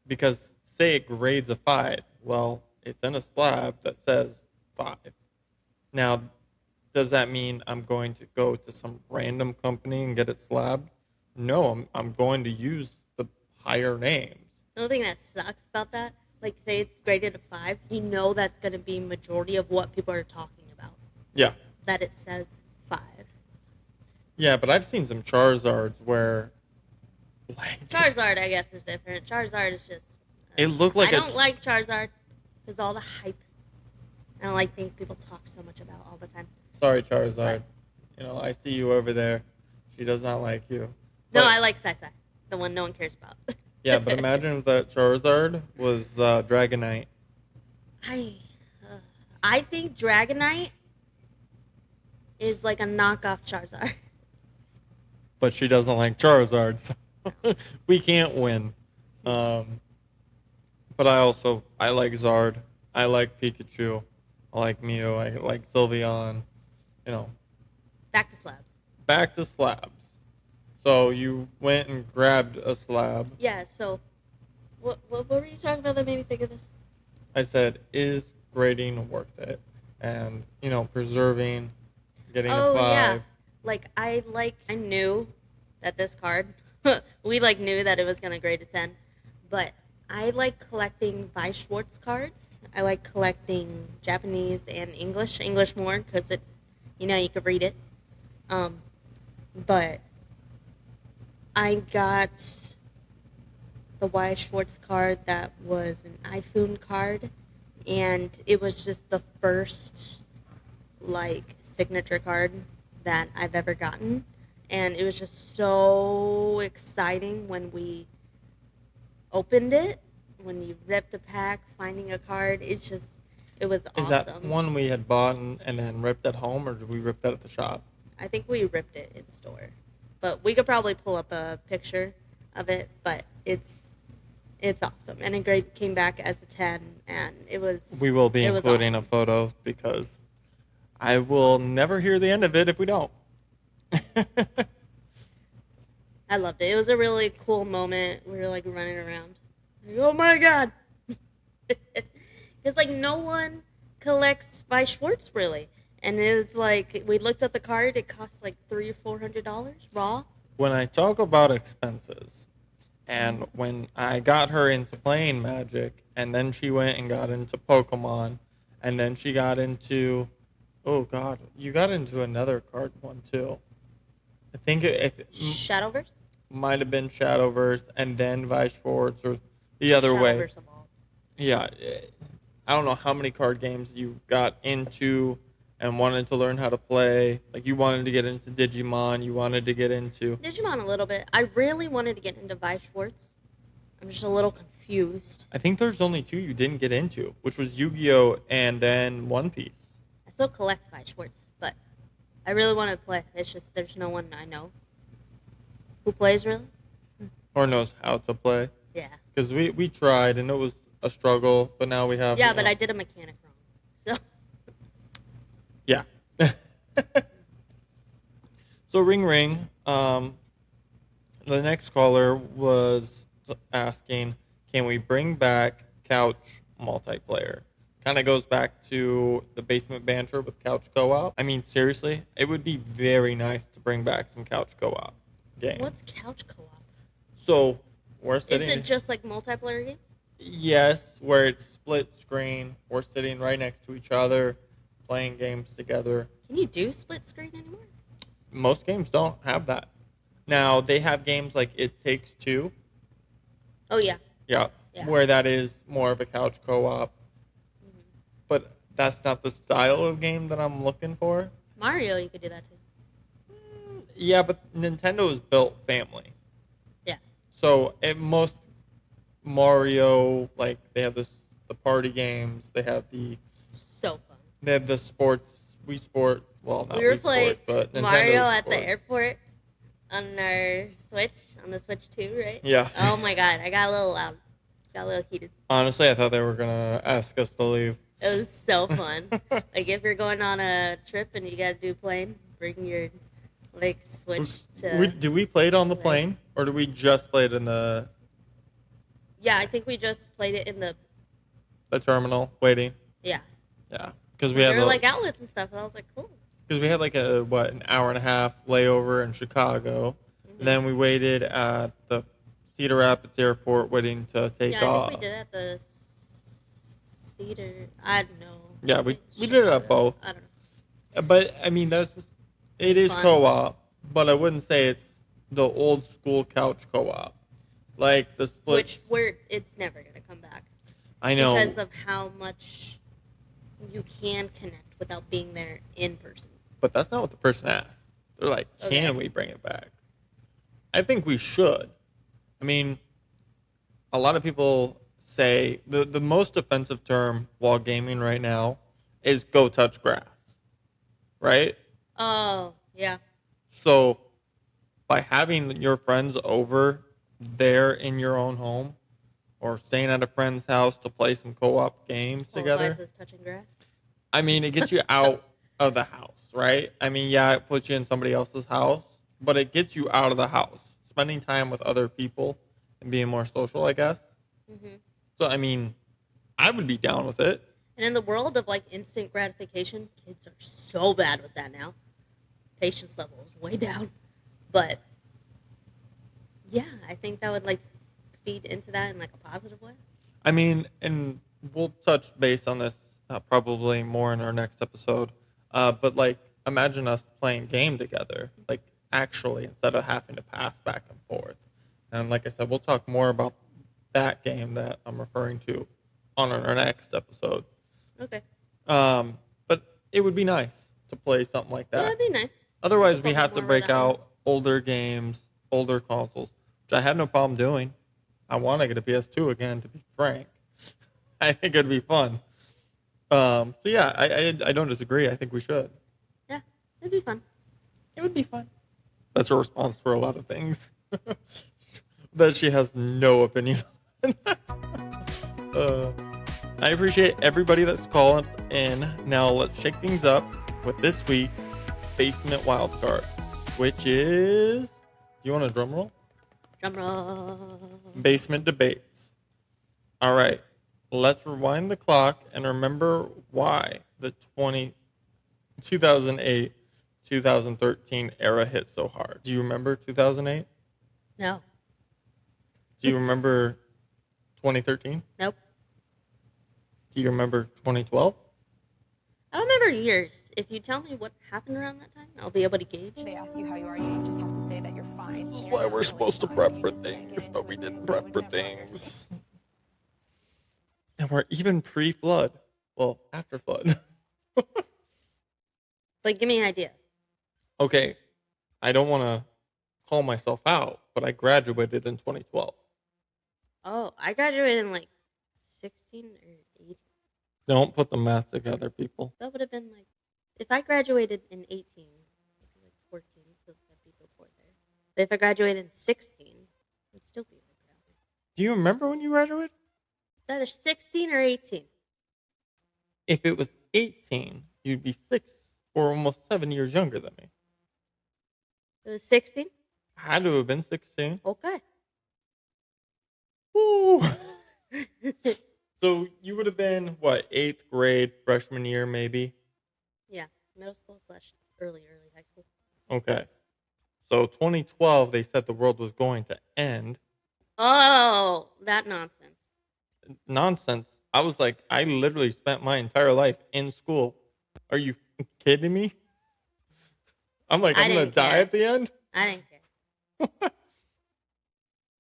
Because say it grades a 5, well, it's in a slab that says 5. Now, does that mean I'm going to go to some random company and get it slabbed? No, I'm going to use the higher names. The only thing that sucks about that, like say it's graded a 5, you know that's gonna be majority of what people are talking about. Yeah. That it says 5. Yeah, but I've seen some Charizards where like Charizard, I guess, is different. Charizard is just. it looked like I don't like Charizard because all the hype. I don't like things people talk so much about all the time. sorry Charizard. But- You know, I see you over there. She does not like you. No, But- I like Sai, the one no one cares about. Yeah, but imagine if that Charizard was Dragonite. I think Dragonite is like a knockoff Charizard. But she doesn't like Charizard, so we can't win. But I like Zard. I like Pikachu. I like Mew. I like Sylveon. You know, Back to slabs. back to slabs. So you went and grabbed a slab. Yeah. So, what were you talking about that made me think of this? I said, is grading worth it? And you know, preserving, getting a 5. Yeah. Like I knew that this card we like knew that it was gonna grade a 10, but I like collecting Vi Schwartz cards I like collecting Japanese and English. English more because you could read it. Um, but I got the Y Schwartz card that was an iPhone card, and it was just the first like signature card that I've ever gotten, and it was just so exciting when we opened it, when you ripped the pack, finding a card. It was Is that awesome. one we had bought and then ripped at home, or did we rip that at the shop? I think we ripped it in store, but we could probably pull up a picture of it. But it's awesome, and it came back as a 10, and We will be it was including a awesome. photo because I will never hear the end of it if we don't. I loved it. It was a really cool moment. We were like running around. Like, oh my god! Because like no one collects by Schwartz really, and it was like we looked at the card. It cost like $300-$400 raw. When I talk about expenses, and when I got her into playing Magic, and then she went and got into Pokemon, and then she got into, oh God, you got into another card one too. I think it Shadowverse. might have been Shadowverse, and then Vice Schwartz, or the other way. Shadowverse evolved. Yeah, I don't know how many card games you got into and wanted to learn how to play. Like you wanted to get into Digimon, you wanted to get into. Digimon a little bit. I really wanted to get into Vi Schwartz. I'm just a little confused. I think there's only two you didn't get into, which was Yu-Gi-Oh and then One Piece. I still collect Vi Schwartz, but I really want to play. It's just there's no one I know who plays really. Or knows how to play. Yeah. Because we tried and it was a struggle, but now we have. Yeah, but I did a mechanic wrong. So Yeah. So ring ring. The next caller was asking, can we bring back couch multiplayer? Kind of goes back to the basement banter with couch co-op. I mean, seriously, it would be very nice to bring back some couch co-op games. what's couch co-op? So we're Is sitting. it just like multiplayer games? Yes, where it's split screen. We're sitting right next to each other, playing games together. Can you do split screen anymore? Most games don't have that. Now they have games like It Takes Two. Oh yeah. Yeah, Yeah. where that is more of a couch co-op. Mhm. But that's not the style of game that I'm looking for. Mario, you could do that too. Yeah, but Nintendo is built family. Yeah. So at most Mario, like they have the party games, So fun. they have the sports, Wii Sport. Well, not We were Wii playing Sports, but Nintendo Mario at the Sports. airport on our Switch, on the Switch 2, right? Yeah. Oh my god, I got a little loud. Got a little heated. Honestly, I thought they were gonna ask us to leave. It was so fun. Like if you're going on a trip and you gotta do plane, bring your like Switch to. Did we play it on the play. plane, or did we just play it in the Yeah, I think we just played it in the. terminal waiting? Yeah. Yeah, because we There had were like outlets and stuff, and I was like, cool. because we had like an hour and a half layover in Chicago, Mhm. and then we waited at the Cedar Rapids airport waiting to take Yeah, I off. think we did it at the Cedar. I don't know. Yeah, we did it at both. I don't know. But I mean, it It's is fun. co-op, but I wouldn't say it's the old school couch co-op, like the split. It's never gonna come back I know, because of how much you can connect without being there in person. but that's not what the person asked. They're like, Okay. "Can we bring it back?" I think we should. I mean, a lot of people say the most offensive term while gaming right now is "go touch grass," right? Oh yeah, So by having your friends over there in your own home or staying at a friend's house to play some co-op games well, together, Eliza's touching grass. I mean, it gets you out of the house, right? I mean, yeah, it puts you in somebody else's house, but it gets you out of the house, spending time with other people and being more social, I guess. Hmm. So, I mean, I would be down with it. And in the world of like instant gratification, kids are so bad with that now. Patience level is way down. But yeah, I think that would like feed into that in like a positive way. I mean, and we'll touch base on this probably more in our next episode. But like, imagine us playing game together, like actually, instead of having to pass back and forth. And like I said, we'll talk more about that game that I'm referring to on our next episode. Okay. But it would be nice to play something like Yeah, that. that'd be nice. Otherwise, We'll we talk have to more about break that more. out older games, older consoles, which I have no problem doing. I want to get a PS2 again, to be frank. I think it'd be fun. So yeah, I don't disagree. I think we should. Yeah, it'd be fun. It would be fun. That's her response for a lot of things. That she has no opinion on. uh, I appreciate everybody that's calling in. Now let's shake things up with this week's basement wildcard, which is. Do you want a drum roll? Drum roll. Basement debates. All right. Let's rewind the clock and remember why the 2008 2013 era hit so hard. Do you remember 2008? No. Do you remember 2013? Nope. Do you remember 2012? I don't remember years. If you tell me what happened around that time, I'll be able to gauge. They ask you how you are, you just have to say that you're fine. This is why we're supposed to prep for things, but we didn't prep for things. And we're even pre-flood. Well, after flood. But give me an idea. Okay, I don't want to call myself out, but I graduated in 2012. Oh, I graduated in like 16 or 18. Don't put the math together, people. That would have been like, if I graduated in 18, it'd be like 14, so that'd be before there. But if I graduated in 16, it would still be like around there. Do you remember when you graduated? It's either 16 or 18. If it was 18, you'd be 6 or almost 7 years younger than me. It was 16? Had to have been 16. Okay. Woo! So you would have been, what, 8th grade, freshman year, maybe? Yeah, middle school / early high school. Okay. So 2012, they said the world was going to end. Oh, that nonsense. Nonsense. I was like, I literally spent my entire life in school. Are you kidding me? I'm like, I I'm going to didn't die care. at the end? I didn't care.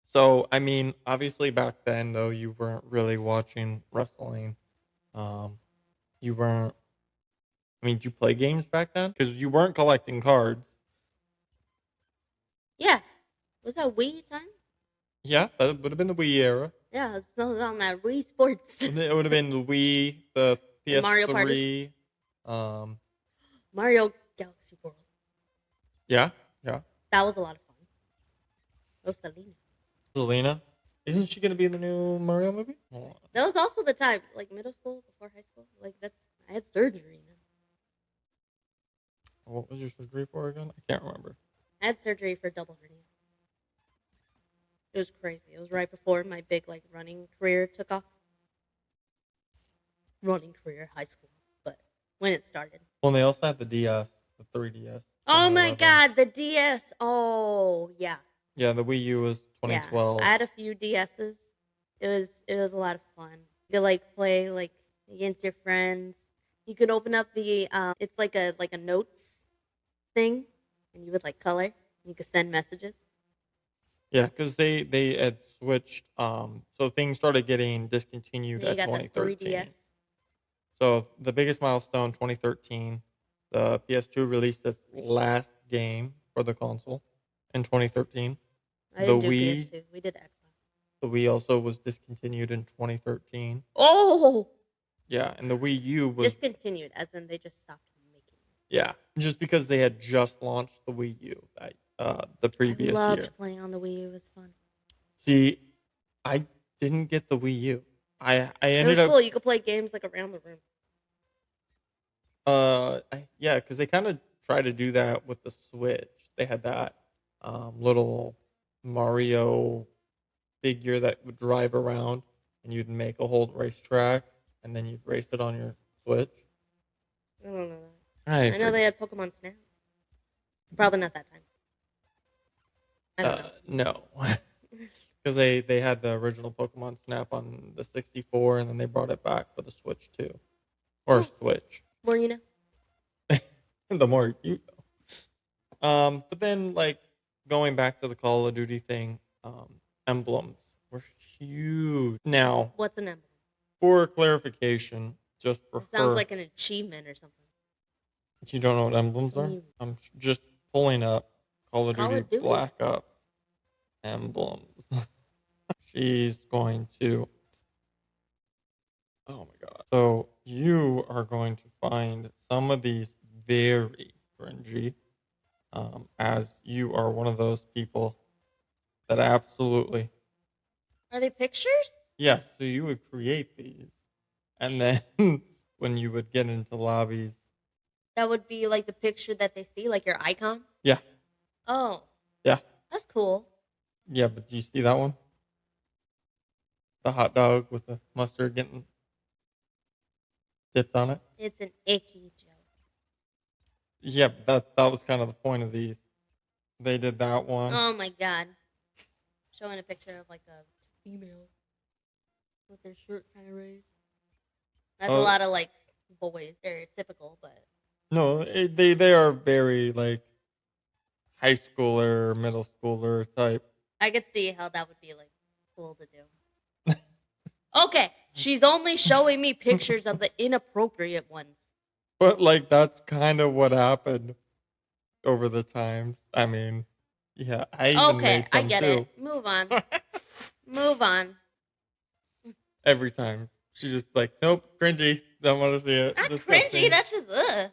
So, I mean, obviously back then, though, you weren't really watching wrestling. You weren't. I mean, did you play games back then? Because you weren't collecting cards. Yeah. Was that Wii time? Yeah, that would have been the Wii era. Yeah, it was on that Wii Sports. It would have been the Wii, the PS3. Mario Party. Um, Mario Galaxy World. yeah. That was a lot of fun. Rosalina. Selena. Isn't she going to be in the new Mario movie? Oh. That was also the time, like middle school before high school. Like I had surgery now. What was your surgery for again? I can't remember. I had surgery for double hernia. It was crazy. It was right before my big like running career took off. Running career, high school, but when it started. Well, and they also have the DS, the 3DS. Oh my 2011. God, the DS! Oh yeah. Yeah, the Wii U was 2012. Yeah, I had a few DSs. It was a lot of fun. You could like play like against your friends. You could open up the it's like a notes thing, and you would like color. You could send messages. Yeah, because they had switched. So things started getting discontinued Then you at got the 2013. 3DS. So the biggest milestone, 2013, the PS2 released its last game for the console in 2013. I didn't The do Wii- PS2. We did Xbox. The Wii also was discontinued in 2013. Oh, Yeah, and the Wii U was discontinued, as in they just stopped making it. yeah, just because they had just launched the Wii U the previous I loved year. playing on the Wii. It was fun. See, I didn't get the Wii U. I It ended was up cool. You could play games like around the room. yeah, because they kind of tried to do that with the Switch. They had that little Mario figure that would drive around, and you'd make a whole racetrack, and then you'd race it on your Switch. I don't know that. I know they had Pokemon Snap. Probably not that time. I don't know. No. Because they had the original Pokemon Snap on the 64, and then they brought it back for the Switch too, or Oh. Switch. More you know. The more you know. But then like going back to the Call of Duty thing, emblems were huge. Now, What's an emblem? for clarification, just for It sounds her, like an achievement or something. you don't know what emblems are? I'm just pulling up Call of Call Duty of Duty. Black Ops emblems. She's going to. Oh my god. So you are going to find some of these very cringy, as you are one of those people that absolutely. Are they pictures? Yeah, so you would create these, and then when you would get into lobbies, That would be like the picture that they see, like your icon. yeah, Oh, yeah, that's cool. yeah. But do you see that one? The hot dog with the mustard getting dipped on it. It's an icky joke. Yeah, but that was kind of the point of these. They did that one. Oh my god. Showing a picture of like a female with their shirt kind of raised. That's a lot of like boys, stereotypical, but No, they are very like high schooler, middle schooler type. I could see how that would be like cool to do. Okay, she's only showing me pictures of the inappropriate ones. But like that's kind of what happened over the times. I mean, yeah, I even Okay, made I some get too. it. Move on. Move on. Every time she's just like, nope, cringy. Don't want to see it. Not Disgusting. cringy, that's just ugh.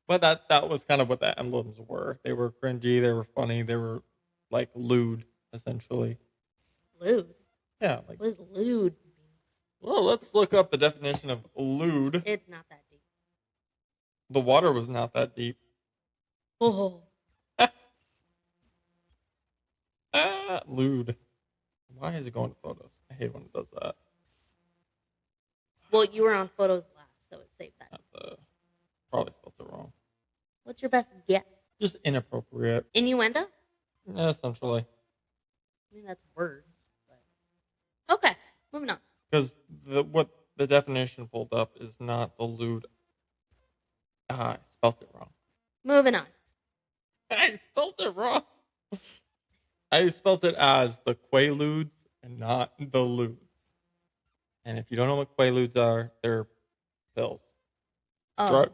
But that was kind of what the emblems were. They were cringy. They were funny. They were like lewd, essentially. Lewd. Yeah. Like, What is lewd? well, let's look up the definition of lewd. It's not that deep. The water was not that deep. Oh. Lewd. Why is it going to photos? I hate when it does that. Well, you were on photos last, so it saved that. Probably spelled it wrong. What's your best guess? Just inappropriate. Innuendo? Yeah, essentially. I mean, that's words. But... Okay, moving on. Because what the definition pulled up is not the lewd. I spelled it wrong. Moving on. I spelled it wrong. I spelled it as the Quaaludes and not the lewds. And if you don't know what Quaaludes are, they're pills. Oh. Drugs.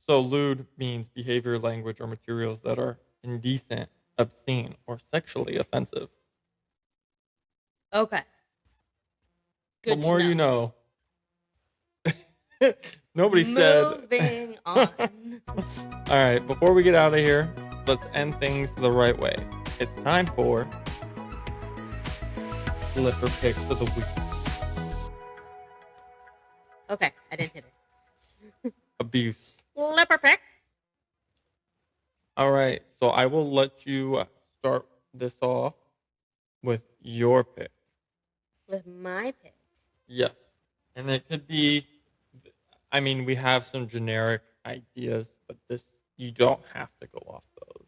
So lewd means behavior, language, or materials that are indecent, obscene, or sexually offensive. Okay. Good The more to you know. Nobody said. Moving on. All right, before we get out of here, let's end things the right way. It's time for Flipper Picks of the Week. Okay, I didn't hit it. Abuse. Flipper pick. All right, so I will let you start this off with your pick. With my pick. Yes. And it could be, I mean, we have some generic ideas, but you don't have to go off those.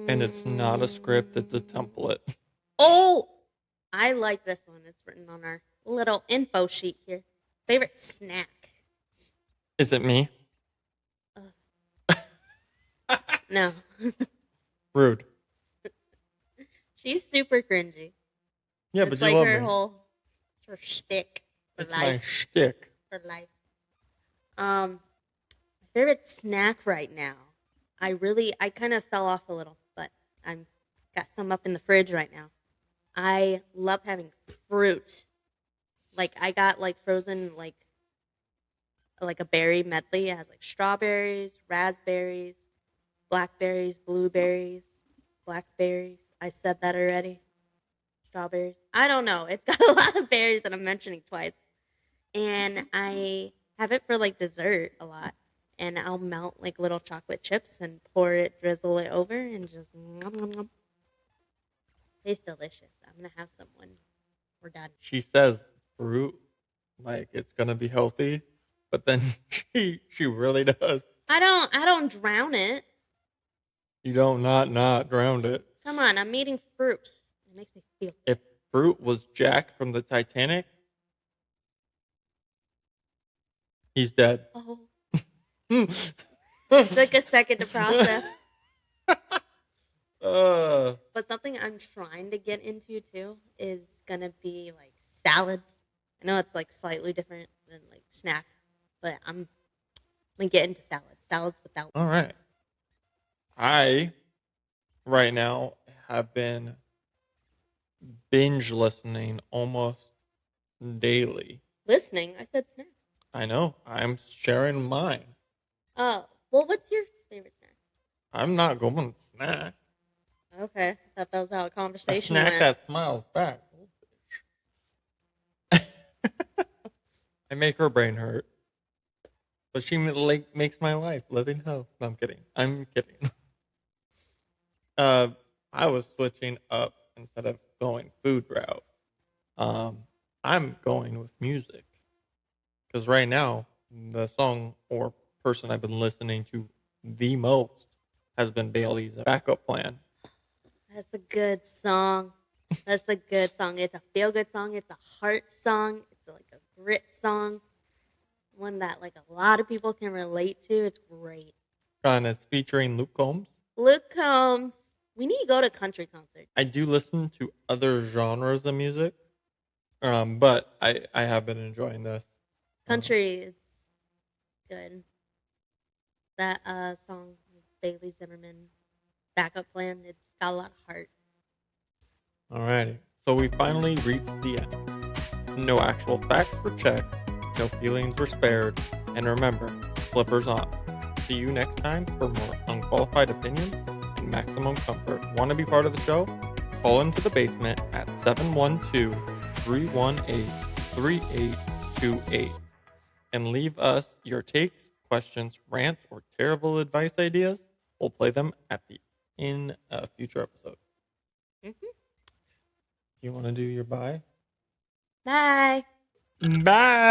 And it's not a script, it's a template. Oh, I like this one. It's written on our little info sheet here. Favorite snack? Is it me? No. Rude. She's super cringy. Yeah, It's but you like love her me. it's her shtick for It's my life. shtick. For life. My favorite snack right now. I kind of fell off a little, but I'm got some up in the fridge right now. I love having fruit. Like I got like frozen like a berry medley. It has like strawberries, raspberries, blackberries, blueberries, blackberries. I said that already. Strawberries. I don't know. It's got a lot of berries that I'm mentioning twice. And I have it for like dessert a lot. And I'll melt like little chocolate chips and drizzle it over and just nom, nom, nom. Tastes delicious. I'm gonna have some when we're done. She says fruit, like it's gonna be healthy, but then she really does. I don't drown it. You don't not drown it. Come on, I'm eating fruit. It makes me feel. If Fruit was Jack from the Titanic, he's dead. Oh, uh, it took a second to process. uh, But something I'm trying to get into too is gonna be like salads. I know it's like slightly different than like snack, but I'm gonna get into salads. Salads without. all right. I, right now, have been binge listening almost daily. Listening, I said snack. I know. I'm sharing mine. Oh, well, what's your favorite snack? I'm not going to snack. Okay, I thought that was how a A conversation snack went. that smiles back. I make her brain hurt. But she makes my life living hell. No, I'm kidding. I'm kidding. I was switching up instead of going food route. Um, I'm going with music because right now the song or person I've been listening to the most has been Bailey's Backup Plan. That's a good song. That's a good song. It's a feel good song. It's a heart song. It's like a grit song. One that like a lot of people can relate to. It's great. And it's featuring Luke Combs. Luke Combs. We need to go to country concert. I do listen to other genres of music, but I have been enjoying this. Country is good. That song, Bailey Zimmerman, Backup Plan. It's got a lot of heart. Alrighty. So we finally reached the end. No actual facts were checked, no feelings were spared, and remember, flippers on. See you next time for more unqualified opinions and maximum comfort. Want to be part of the show? Call into the basement at 712-318-3828 and leave us your takes, questions, rants, or terrible advice ideas. We'll play them in a future episode. Mm-hmm. You want to do your bye? Bye. Bye.